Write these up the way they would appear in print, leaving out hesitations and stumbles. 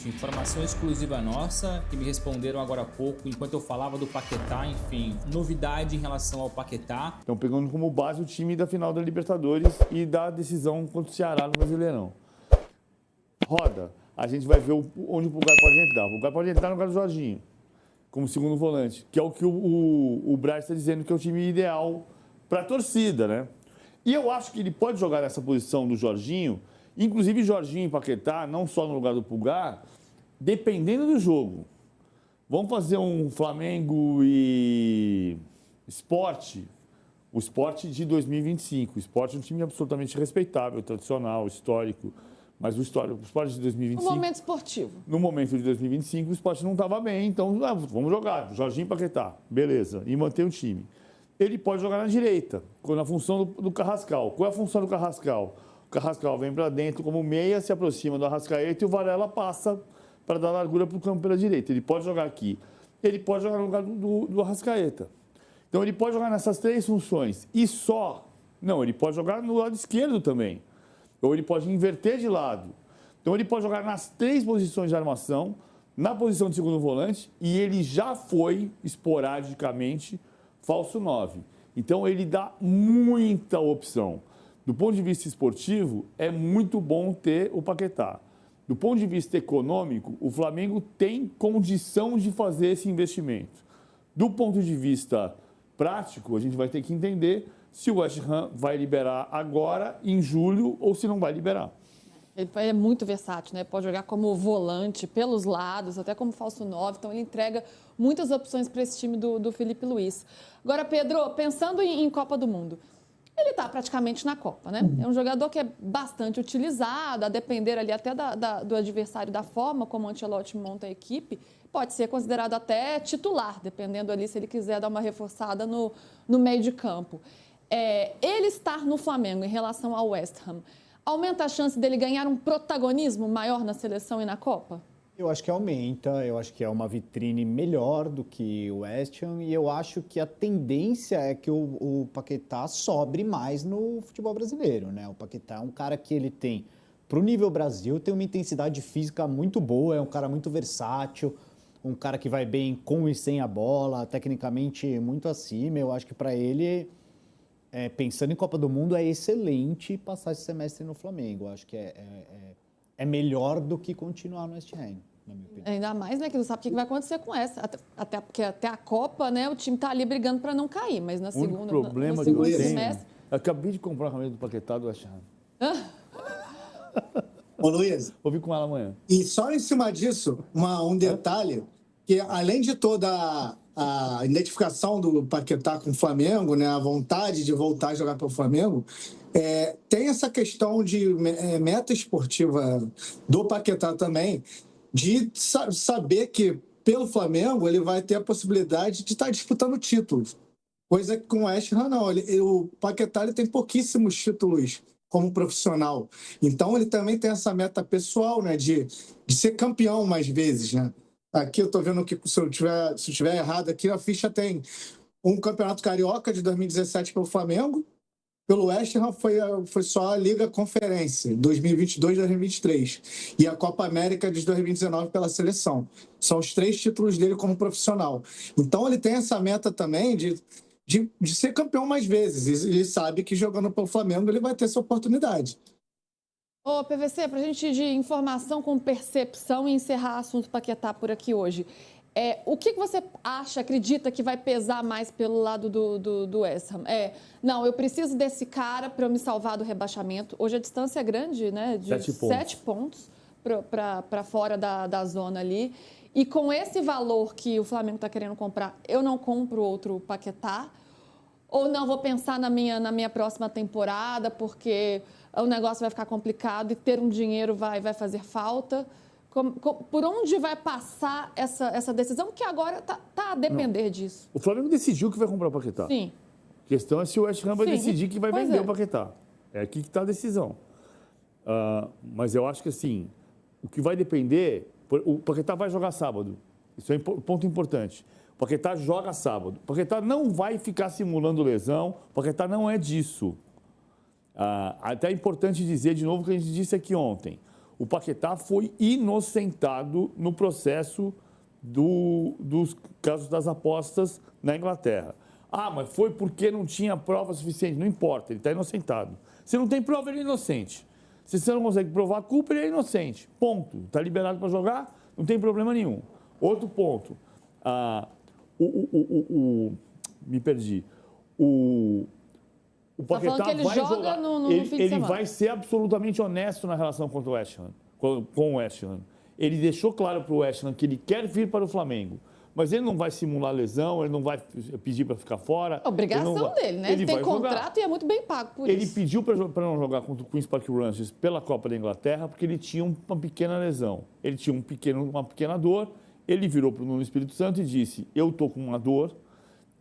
seguinte, informação exclusiva nossa, que me responderam agora há pouco, enquanto eu falava do Paquetá, enfim, novidade em relação ao Paquetá. Estão pegando como base o time da final da Libertadores e da decisão contra o Ceará no Brasileirão. Roda, a gente vai ver onde o Pulgar pode entrar. O Pulgar pode entrar no lugar do Jorginho, como segundo volante, que é o que o Braz está dizendo que é o time ideal para a torcida, né? E eu acho que ele pode jogar nessa posição do Jorginho, inclusive Jorginho e Paquetá, não só no lugar do Pulgar, dependendo do jogo. Vamos fazer um Flamengo e Sport, o Sport de 2025. O Sport é um time absolutamente respeitável, tradicional, histórico, mas o Sport de 2025... No momento esportivo. No momento de 2025, o Sport não estava bem, então vamos jogar. Jorginho e Paquetá, beleza, e manter o time. Ele pode jogar na direita, na função do Carrascal. Qual é a função do Carrascal? O Carrascal vem para dentro como meia, se aproxima do Arrascaeta e o Varela passa para dar largura para o campo pela direita. Ele pode jogar aqui. Ele pode jogar no lugar do Arrascaeta. Então, ele pode jogar nessas três funções. E só... Não, ele pode jogar no lado esquerdo também. Ou ele pode inverter de lado. Então, ele pode jogar nas três posições de armação, na posição de segundo volante, e ele já foi, esporadicamente, falso 9. Então, ele dá muita opção. Do ponto de vista esportivo, é muito bom ter o Paquetá. Do ponto de vista econômico, o Flamengo tem condição de fazer esse investimento. Do ponto de vista prático, a gente vai ter que entender se o West Ham vai liberar agora, em julho, ou se não vai liberar. Ele é muito versátil, né? Pode jogar como volante, pelos lados, até como falso 9. Então, ele entrega muitas opções para esse time do Felipe Luiz. Agora, Pedro, pensando em Copa do Mundo, ele está praticamente na Copa, né? É um jogador que é bastante utilizado, a depender ali até do adversário, da forma como o Ancelotti monta a equipe, pode ser considerado até titular, dependendo ali se ele quiser dar uma reforçada no meio de campo. Ele estar no Flamengo em relação ao West Ham, aumenta a chance dele ganhar um protagonismo maior na seleção e na Copa? Eu acho que aumenta, eu acho que é uma vitrine melhor do que o West Ham e eu acho que a tendência é que o Paquetá sobre mais no futebol brasileiro, né? O Paquetá é um cara que ele tem, para o nível Brasil, tem uma intensidade física muito boa, é um cara muito versátil, um cara que vai bem com e sem a bola, tecnicamente muito acima. Eu acho que para ele, pensando em Copa do Mundo, é excelente passar esse semestre no Flamengo. Eu acho que é melhor do que continuar no West Ham, na minha opinião. Ainda mais, né, que não sabe o que vai acontecer com essa. Até porque até a Copa, né, o time está ali brigando para não cair, mas no segundo semestre... Eu acabei de comprar uma camisa do Paquetá do West Ham. Ô, Luiz. Vou vir com ela amanhã. E só em cima disso, um detalhe, que além de toda a identificação do Paquetá com o Flamengo, né, a vontade de voltar a jogar pelo Flamengo, tem essa questão de meta esportiva do Paquetá também, de saber que pelo Flamengo ele vai ter a possibilidade de estar disputando títulos. Coisa que com o West Ham não. O Paquetá ele tem pouquíssimos títulos como profissional. Então ele também tem essa meta pessoal, né, de ser campeão mais vezes, né? Aqui eu estou vendo que, se eu estiver errado aqui, a ficha tem um Campeonato Carioca de 2017 pelo Flamengo, pelo West Ham foi só a Liga Conferência, 2022-2023, e a Copa América de 2019 pela seleção. São os 3 títulos dele como profissional. Então ele tem essa meta também de ser campeão mais vezes, e ele sabe que jogando pelo Flamengo ele vai ter essa oportunidade. Ô, PVC, para a gente ir de informação com percepção e encerrar o assunto Paquetá por aqui hoje, o que você acha, acredita que vai pesar mais pelo lado do West Ham? Não, eu preciso desse cara para eu me salvar do rebaixamento. Hoje a distância é grande, né? De 7 pontos para fora da zona ali. E com esse valor que o Flamengo está querendo comprar, eu não compro outro Paquetá? Ou não, vou pensar na minha próxima temporada, porque o negócio vai ficar complicado e ter um dinheiro vai fazer falta? Por onde vai passar essa decisão, que agora está a depender disso? O Flamengo decidiu que vai comprar o Paquetá. Sim. A questão é se o West Ham vai decidir que vai vender o Paquetá. É aqui que está a decisão. Mas eu acho que, assim, o que vai depender... O Paquetá vai jogar sábado. Isso é um ponto importante. O Paquetá joga sábado. O Paquetá não vai ficar simulando lesão. O Paquetá não é disso. Até é importante dizer de novo o que a gente disse aqui ontem. O Paquetá foi inocentado no processo dos casos das apostas na Inglaterra. Ah, mas foi porque não tinha prova suficiente. Não importa, ele está inocentado. Se não tem prova, ele é inocente. Se você não consegue provar a culpa, ele é inocente. Ponto. Está liberado para jogar, não tem problema nenhum. Outro ponto. Me perdi. O Paquetá que ele vai joga jogar. no fim de Ele semana. vai ser absolutamente honesto na relação contra o West Ham, com o West Ham. Ele deixou claro para o West Ham que ele quer vir para o Flamengo. Mas ele não vai simular lesão, ele não vai pedir para ficar fora. A obrigação dele, né? Ele tem contrato jogar. e é muito bem pago por Ele isso. pediu para não jogar contra o Queen's Park Rangers pela Copa da Inglaterra porque ele tinha uma pequena lesão. Ele tinha uma pequena dor. Ele virou para o Nuno Espírito Santo e disse: eu estou com uma dor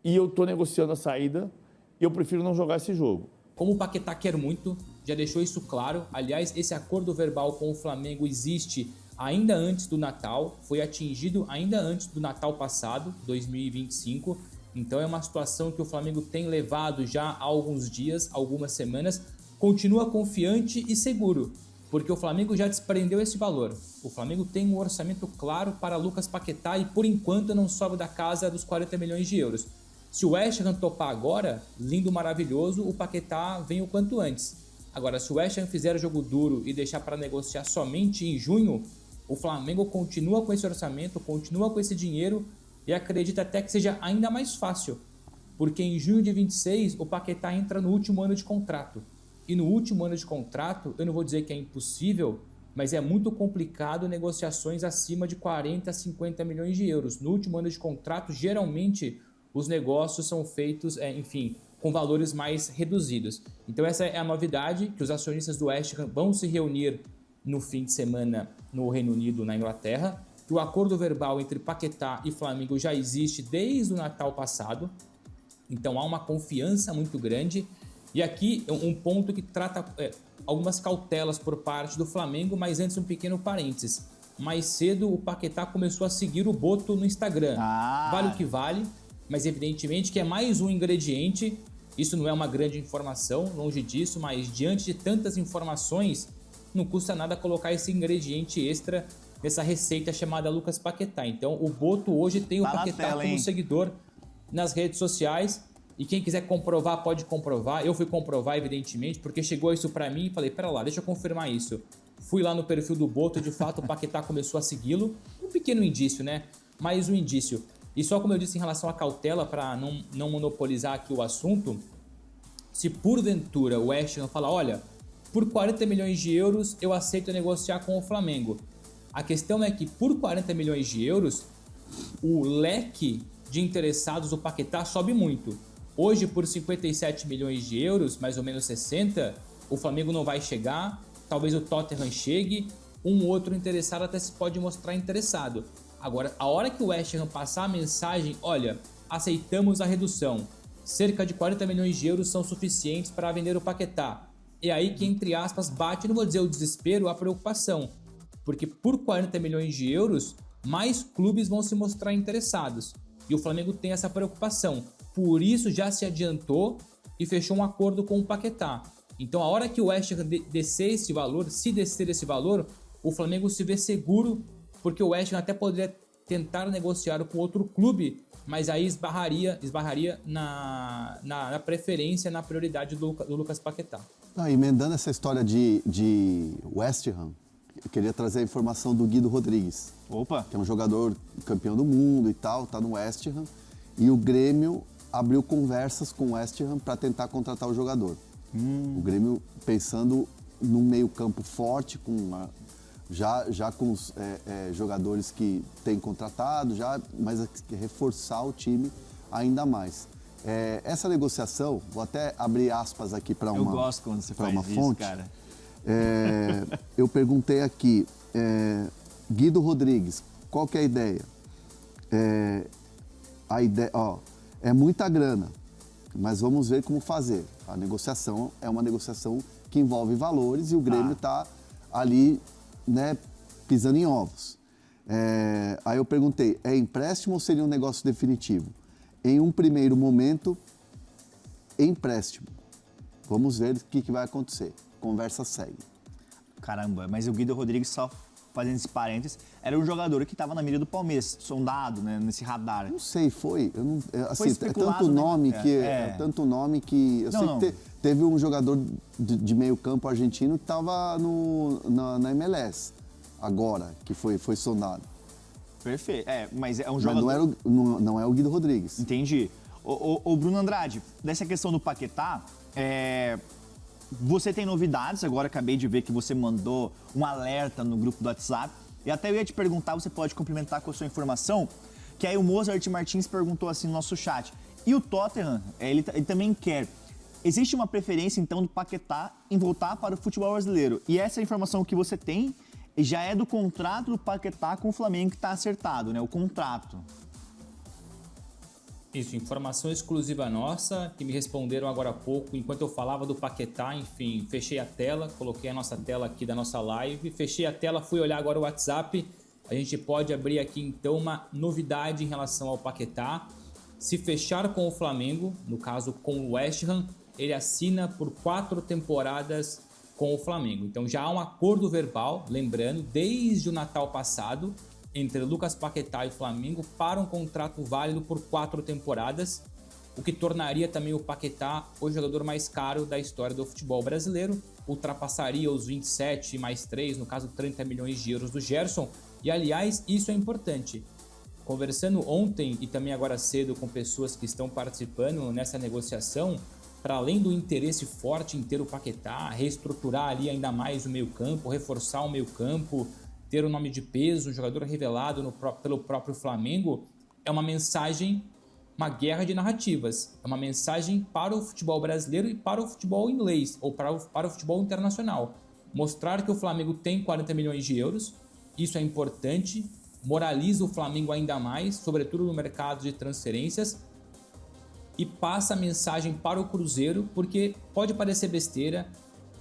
e eu estou negociando a saída. Eu prefiro não jogar esse jogo. Como o Paquetá quer muito, já deixou isso claro. Aliás, esse acordo verbal com o Flamengo existe ainda antes do Natal, foi atingido ainda antes do Natal passado, 2025. Então é uma situação que o Flamengo tem levado já há alguns dias, algumas semanas. Continua confiante e seguro, porque o Flamengo já desprendeu esse valor. O Flamengo tem um orçamento claro para Lucas Paquetá e por enquanto não sobe da casa dos 40 milhões de euros. Se o West Ham topar agora, lindo, maravilhoso, o Paquetá vem o quanto antes. Agora, se o West Ham fizer jogo duro e deixar para negociar somente em junho, o Flamengo continua com esse orçamento, continua com esse dinheiro e acredita até que seja ainda mais fácil. Porque em junho de 26, o Paquetá entra no último ano de contrato. E no último ano de contrato, eu não vou dizer que é impossível, mas é muito complicado negociações acima de 40, 50 milhões de euros. No último ano de contrato, geralmente os negócios são feitos, com valores mais reduzidos. Então essa é a novidade, que os acionistas do West Ham vão se reunir no fim de semana no Reino Unido, na Inglaterra. Que o acordo verbal entre Paquetá e Flamengo já existe desde o Natal passado. Então há uma confiança muito grande. E aqui um ponto que trata algumas cautelas por parte do Flamengo, mas antes um pequeno parênteses. Mais cedo o Paquetá começou a seguir o Boto no Instagram. Vale o que vale, mas evidentemente que é mais um ingrediente. Isso não é uma grande informação, longe disso, mas diante de tantas informações, não custa nada colocar esse ingrediente extra nessa receita chamada Lucas Paquetá. Então o Boto hoje tem o Paquetá como seguidor nas redes sociais. E quem quiser comprovar, pode comprovar. Eu fui comprovar, evidentemente, porque chegou isso pra mim e falei, pera lá, deixa eu confirmar isso. Fui lá no perfil do Boto, de fato o Paquetá começou a segui-lo. Um pequeno indício, né? Mais um indício. E só como eu disse em relação à cautela, para não monopolizar aqui o assunto, se porventura o West Ham fala, olha, por 40 milhões de euros eu aceito negociar com o Flamengo. A questão é que por 40 milhões de euros, o leque de interessados do Paquetá sobe muito. Hoje, por 57 milhões de euros, mais ou menos 60, o Flamengo não vai chegar, talvez o Tottenham chegue, um outro interessado até se pode mostrar interessado. Agora, a hora que o West Ham passar a mensagem, olha, aceitamos a redução, cerca de 40 milhões de euros são suficientes para vender o Paquetá. É aí que, entre aspas, bate, não vou dizer o desespero, a preocupação. Porque por 40 milhões de euros, mais clubes vão se mostrar interessados. E o Flamengo tem essa preocupação. Por isso já se adiantou e fechou um acordo com o Paquetá. Então a hora que o West Ham descer esse valor, se descer esse valor, o Flamengo se vê seguro, porque o West Ham até poderia tentar negociar com outro clube, mas aí esbarraria na preferência, na prioridade do Lucas Paquetá. Emendando essa história de West Ham, eu queria trazer a informação do Guido Rodrigues. Opa! Que é um jogador campeão do mundo e tal, tá no West Ham. E o Grêmio abriu conversas com o West Ham para tentar contratar o jogador. O Grêmio pensando num meio-campo forte, já com os jogadores que tem contratado, mas reforçar o time ainda mais. Essa negociação, vou até abrir aspas aqui para uma, eu gosto quando você faz uma isso, fonte. cara. Eu perguntei aqui, Guido Rodrigues, qual que é a ideia? A ideia, é muita grana, mas vamos ver como fazer. A negociação é uma negociação que envolve valores e o Grêmio está ali, né, pisando em ovos. Aí eu perguntei, é empréstimo ou seria um negócio definitivo? Em um primeiro momento, empréstimo. Vamos ver o que vai acontecer. Conversa segue. Caramba, mas o Guido Rodrigues, só fazendo esse parênteses, era um jogador que estava na mira do Palmeiras, sondado, né, nesse radar. Não sei, foi. Eu não, Foi assim, é especulado, tanto né? nome que. É tanto nome que. Eu sei que teve um jogador de meio campo argentino que estava na MLS agora, que foi sondado. Perfeito. Mas é um Mas jogador. não é o Guido Rodrigues. Entendi. Ô Bruno Andrade, dessa questão do Paquetá, você tem novidades, agora acabei de ver que você mandou um alerta no grupo do WhatsApp. E até eu ia te perguntar, você pode complementar com a sua informação, que aí o Mozart Martins perguntou assim no nosso chat. E o Tottenham, ele também quer. Existe uma preferência, então, do Paquetá em voltar para o futebol brasileiro. E essa informação que você tem já é do contrato do Paquetá com o Flamengo que está acertado, né? O contrato. Isso, informação exclusiva nossa, que me responderam agora há pouco, enquanto eu falava do Paquetá, enfim, fechei a tela, coloquei a nossa tela aqui da nossa live, fechei a tela, fui olhar agora o WhatsApp, a gente pode abrir aqui então uma novidade em relação ao Paquetá. Se fechar com o Flamengo, no caso com o West Ham, ele assina por 4 temporadas com o Flamengo. Então já há um acordo verbal, lembrando, desde o Natal passado, entre Lucas Paquetá e Flamengo para um contrato válido por 4 temporadas, o que tornaria também o Paquetá o jogador mais caro da história do futebol brasileiro, ultrapassaria os 27 mais 3, no caso 30 milhões de euros do Gerson, e aliás, isso é importante. Conversando ontem e também agora cedo com pessoas que estão participando nessa negociação, para além do interesse forte em ter o Paquetá, reestruturar ali ainda mais o meio-campo, reforçar o meio-campo, ter um nome de peso, um jogador revelado pelo próprio Flamengo, é uma mensagem, uma guerra de narrativas. É uma mensagem para o futebol brasileiro e para o futebol inglês, ou para o futebol internacional. Mostrar que o Flamengo tem 40 milhões de euros, isso é importante, moraliza o Flamengo ainda mais, sobretudo no mercado de transferências, e passa a mensagem para o Cruzeiro, porque pode parecer besteira,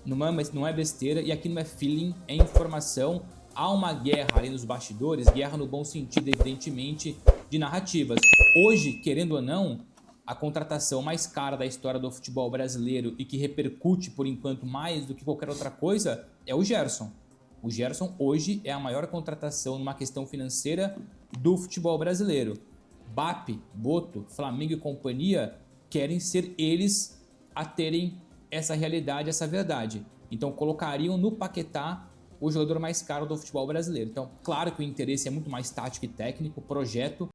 mas não é besteira, e aqui não é feeling, é informação. Há uma guerra ali nos bastidores, guerra no bom sentido, evidentemente, de narrativas. Hoje, querendo ou não, a contratação mais cara da história do futebol brasileiro e que repercute, por enquanto, mais do que qualquer outra coisa, é o Gerson. O Gerson hoje é a maior contratação numa questão financeira do futebol brasileiro. BAP, Boto, Flamengo e companhia querem ser eles a terem essa realidade, essa verdade. Então colocariam no Paquetá o jogador mais caro do futebol brasileiro. Então, claro que o interesse é muito mais tático e técnico, projeto,